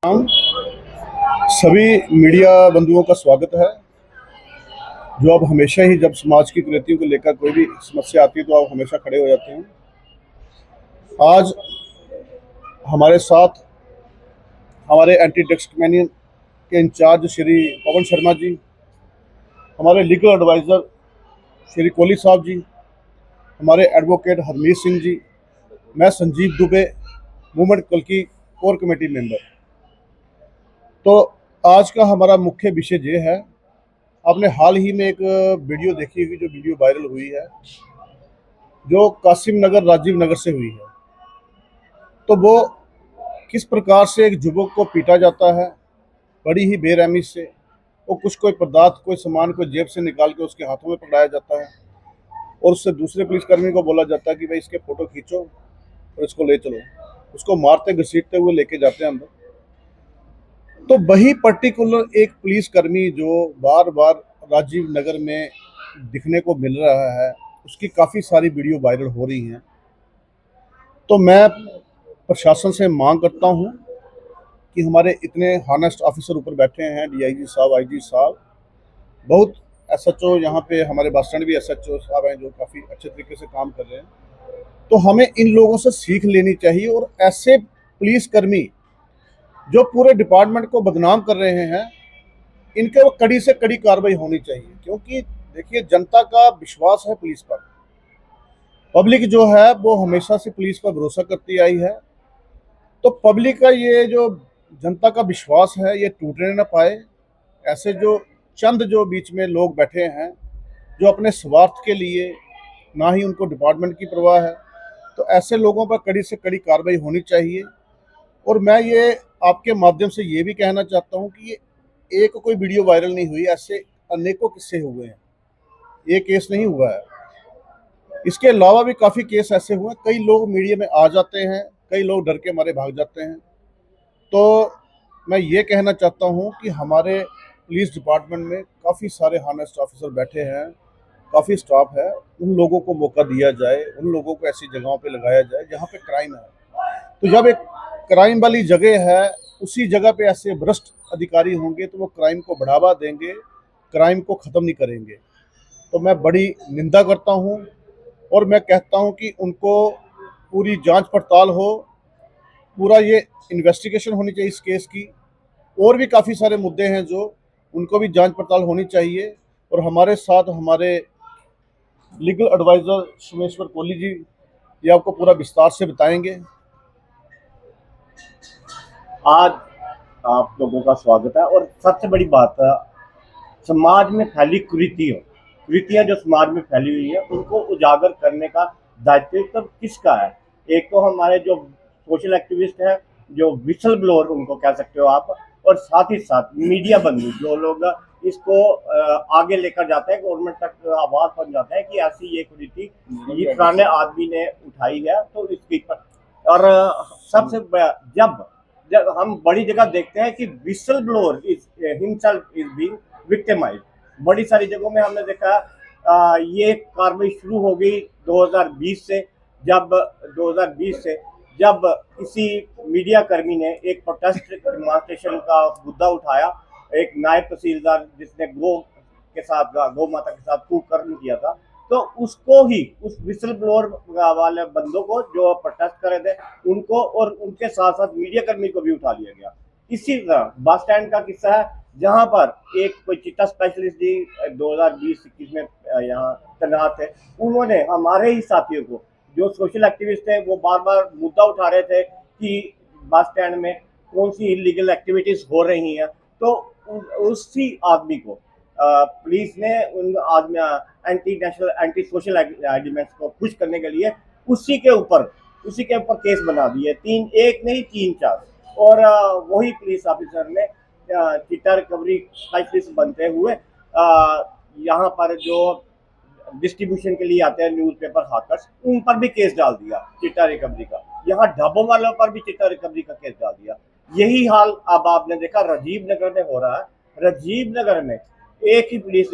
हम सभी मीडिया बंधुओं का स्वागत है। जो आप हमेशा ही जब समाज की कुरीतियों को लेकर कोई भी समस्या आती है तो आप हमेशा खड़े हो जाते हैं। आज हमारे साथ हमारे एंटी ड्रग्स कमेनियन के इंचार्ज श्री पवन शर्मा जी, हमारे लीगल एडवाइज़र श्री कोहली साहब जी, हमारे एडवोकेट हरमीत सिंह जी, मैं संजीव दुबे, मूवमेंट कल की कोर कमेटी मेंबर। तो आज का हमारा मुख्य विषय ये है, आपने हाल ही में एक वीडियो देखी होगी जो वीडियो वायरल हुई है, जो कासिम नगर राजीव नगर से हुई है। तो वो किस प्रकार से एक युवक को पीटा जाता है बड़ी ही बेरहमी से, वो कुछ कोई पदार्थ कोई सामान को जेब से निकाल के उसके हाथों में पकड़ाया जाता है और उससे दूसरे पुलिसकर्मी को बोला जाता है कि भाई इसके फ़ोटो खींचो और इसको ले चलो। उसको मारते घसीटते हुए लेके जाते हैं अंदर। तो वही पर्टिकुलर एक पुलिसकर्मी जो बार बार राजीव नगर में दिखने को मिल रहा है, उसकी काफ़ी सारी वीडियो वायरल हो रही हैं। तो मैं प्रशासन से मांग करता हूं कि हमारे इतने हॉनेस्ट ऑफिसर ऊपर बैठे हैं, डीआईजी साहब, आईजी साहब, बहुत एसएचओ यहाँ पे हमारे बस स्टैंड भी एसएचओ साहब हैं जो काफ़ी अच्छे तरीके से काम कर रहे हैं। तो हमें इन लोगों से सीख लेनी चाहिए और ऐसे पुलिसकर्मी जो पूरे डिपार्टमेंट को बदनाम कर रहे हैं, इनके कड़ी से कड़ी कार्रवाई होनी चाहिए। क्योंकि देखिए, जनता का विश्वास है पुलिस पर, पब्लिक जो है वो हमेशा से पुलिस पर भरोसा करती आई है। तो पब्लिक का ये जो जनता का विश्वास है ये टूटने ना पाए। ऐसे जो चंद जो बीच में लोग बैठे हैं जो अपने स्वार्थ के लिए, ना ही उनको डिपार्टमेंट की परवाह है, तो ऐसे लोगों पर कड़ी से कड़ी कार्रवाई होनी चाहिए। और मैं ये आपके माध्यम से ये भी कहना चाहता हूँ कि ये एक कोई वीडियो वायरल नहीं हुई, ऐसे अनेकों किस्से हुए हैं, ये केस नहीं हुआ है। इसके अलावा भी काफ़ी केस ऐसे हुए हैं। कई लोग मीडिया में आ जाते हैं, कई लोग डर के मारे भाग जाते हैं। तो मैं ये कहना चाहता हूँ कि हमारे पुलिस डिपार्टमेंट में काफ़ी सारे हॉनेस्ट ऑफिसर बैठे हैं, काफ़ी स्टाफ है, उन लोगों को मौका दिया जाए, उन लोगों को ऐसी जगहों पे लगाया जाए जहाँ पे क्राइम है। तो जब एक क्राइम वाली जगह है, उसी जगह पे ऐसे भ्रष्ट अधिकारी होंगे तो वो क्राइम को बढ़ावा देंगे, क्राइम को ख़त्म नहीं करेंगे। तो मैं बड़ी निंदा करता हूँ और मैं कहता हूँ कि उनको पूरी जांच पड़ताल हो, पूरा ये इन्वेस्टिगेशन होनी चाहिए इस केस की। और भी काफ़ी सारे मुद्दे हैं जो उनको भी जांच पड़ताल होनी चाहिए। और हमारे साथ हमारे लीगल एडवाइज़र सोमेश्वर कोहली जी ये आपको पूरा विस्तार से बताएंगे। आज आप लोगों का स्वागत है। और सबसे बड़ी बात है, समाज में फैली कुरीतियां जो समाज में फैली हुई है उनको उजागर करने का दायित्व तो किसका है? एक तो हमारे जो सोशल एक्टिविस्ट है, जो विसल ब्लोअर उनको कह सकते हो आप, और साथ ही साथ मीडिया बंधु जो लोग इसको आगे लेकर जाते हैं, गवर्नमेंट तक आवाज बन जाता है कि ऐसी ये कुरीति ये पुराने आदमी ने उठाई है तो इसकी पर। और सबसे जब जब हम बड़ी जगह देखते हैं कि whistle blower is himself is being victimised, बड़ी सारी जगहों में हमने देखा। ये कार्रवाई शुरू हो गई 2020 से, जब 2020 से जब किसी मीडिया कर्मी ने एक प्रोटेस्ट डेमोन्स्ट्रेशन का मुद्दा उठाया, एक नायब तहसीलदार जिसने गौ माता के साथ कुकर्म किया था, तो उसको ही, उस विसल ब्लोअर वाले बंदों को जो प्रोटेस्ट कर रहे थे उनको और उनके साथ साथ मीडिया कर्मी को भी उठा लिया गया। इसी तरह बस स्टैंड का किस्सा है, जहां पर एक कोई चिट्टा स्पेशलिस्ट जी 2020-21 में यहाँ तैनात थे। उन्होंने हमारे ही साथियों को, जो सोशल एक्टिविस्ट थे, वो बार बार मुद्दा उठा रहे थे कि बस स्टैंड में कौन सी इलीगल एक्टिविटीज हो रही हैं, तो उसी आदमी को पुलिस ने उन आदमी anti national anti social elements को खुश करने के लिए उसी के ऊपर केस बना दिए, एक नहीं 3-4। और वही पुलिस ऑफिसर ने चिट्टा रिकवरी स्पेशलिस्ट बनते हुए यहाँ पर जो डिस्ट्रीब्यूशन के लिए आते हैं न्यूज़पेपर हाकर्स, उन पर भी केस डाल दिया चिट्टा रिकवरी का। यहाँ ढाबों वालों पर भी चिट्टा रिकवरी का केस डाल दिया। यही हाल अब आपने देखा राजीव नगर में हो रहा है। राजीव नगर में एक ही पुलिस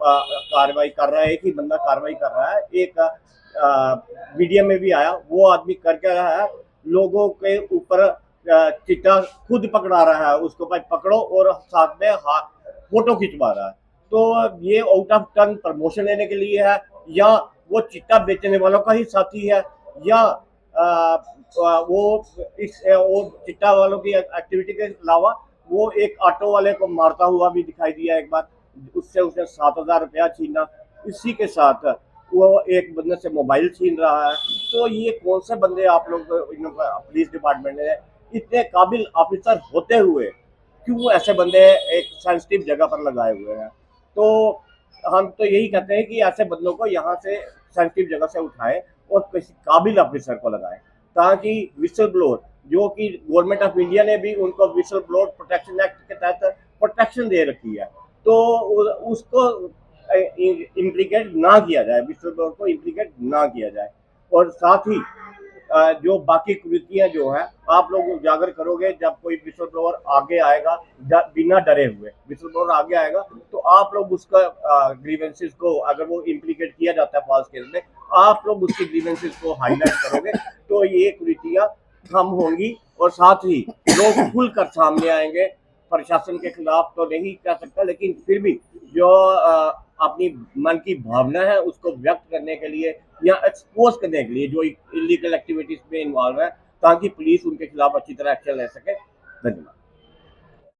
कार्रवाई कर रहा है, एक ही बंदा कार्रवाई कर रहा है। एक मीडिया में भी आया, वो आदमी कर क्या रहा है, लोगों के ऊपर चिट्टा खुद पकड़ा रहा है, उसको भाई पकड़ो और साथ में फोटो खिंचवा रहा है। तो ये आउट ऑफ टर्न प्रमोशन लेने के लिए है, या वो चिट्टा बेचने वालों का ही साथी है, या वो चिट्टा वालों की एक्टिविटी के अलावा वो एक ऑटो वाले को मारता हुआ भी दिखाई दिया एक बार, उससे उसने 7,000 रुपया छीना। इसी के साथ वो एक बंदे से मोबाइल छीन रहा है। तो ये कौन से बंदे आप लोग पुलिस डिपार्टमेंट ने इतने काबिल ऑफिसर होते हुए क्यों ऐसे बंदे एक सेंसिटिव जगह पर लगाए हुए हैं? तो हम तो यही कहते हैं कि ऐसे बंदों को यहाँ से सेंसिटिव जगह से उठाएं और किसी काबिल ऑफिसर को लगाएं, ताकि विसल ब्लोअर, जो कि गवर्नमेंट ऑफ इंडिया ने भी उनको विसल ब्लोअर प्रोटेक्शन एक्ट के तहत प्रोटेक्शन दे रखी है, तो उसको इम्प्लीकेट ना किया जाए, विसल ब्लोअर को इम्प्लीकेट ना किया जाए। और साथ ही जो बाकी कुरीतियां जो है आप लोग उजागर करोगे, जब कोई विसल ब्लोअर आगे आएगा बिना डरे हुए विसल ब्लोअर आगे आएगा, तो आप लोग उसका ग्रीवेंसेस को, अगर वो इम्प्लीकेट किया जाता है फॉल्स केस में, आप लोग उसकी ग्रीवेंसेस को हाईलाइट करोगे, तो ये कुरीतियां कम होंगी। और साथ ही लोग खुलकर सामने आएंगे। प्रशासन के खिलाफ तो नहीं कह सकता, लेकिन फिर भी जो अपनी मन की भावना है उसको व्यक्त करने के लिए या एक्सपोज करने के लिए जो इलीगल एक्टिविटीज में इन्वॉल्व है, ताकि पुलिस उनके खिलाफ अच्छी तरह एक्शन ले सके। धन्यवाद।